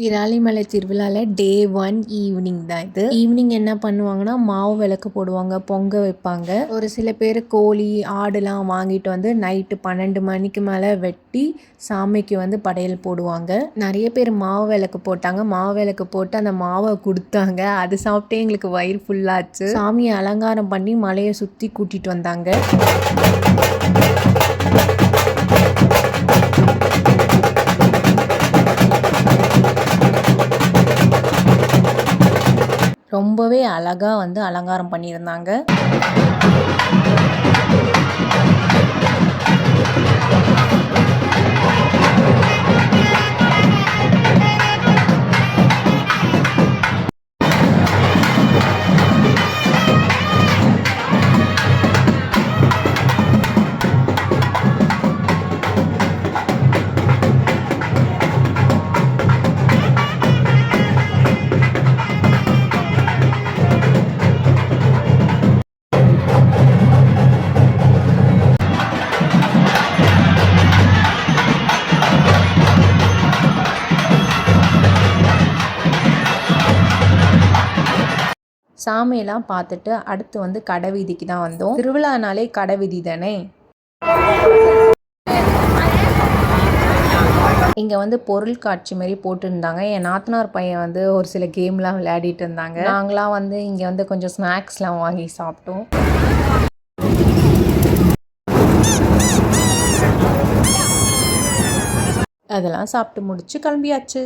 விராலிமலை திருவிழாவில் டே 1 ஈவினிங் தான் இது. ஈவினிங் என்ன பண்ணுவாங்கன்னா, மாவு விளக்கு போடுவாங்க, பொங்க வைப்பாங்க. ஒரு சில பேர் கோழி ஆடுலாம் வாங்கிட்டு வந்து நைட்டு 12 மணிக்கு மேலே வெட்டி சாமிக்கு வந்து படையல் போடுவாங்க. நிறைய பேர் மாவு விளக்கு போட்டாங்க. மாவு விளக்கு போட்டு அந்த மாவை கொடுத்தாங்க. அது சாப்பிட்டே எங்களுக்கு வயிறு ஃபுல்லாச்சு. சாமியை அலங்காரம் பண்ணி மலையை சுற்றி கூட்டிகிட்டு வந்தாங்க. ரொம்பவே அழகாக வந்து அலங்காரம் பண்ணியிருந்தாங்க. சாமியெல்லாம் பார்த்துட்டு அடுத்து வந்து கடை வீதிக்கு தான் வந்தோம். திருவிழானாலே கடை வீதி தானே. இங்கே வந்து பொருள் காட்சி மாதிரி போட்டுருந்தாங்க. என் நாத்தனார் பையன் வந்து ஒரு சில கேம்லாம் விளையாடிட்டு இருந்தாங்க. நாங்களாம் வந்து இங்கே வந்து கொஞ்சம் ஸ்நாக்ஸ்லாம் வாங்கி சாப்பிட்டோம். அதெல்லாம் சாப்பிட்டு முடிச்சு கிளம்பியாச்சு.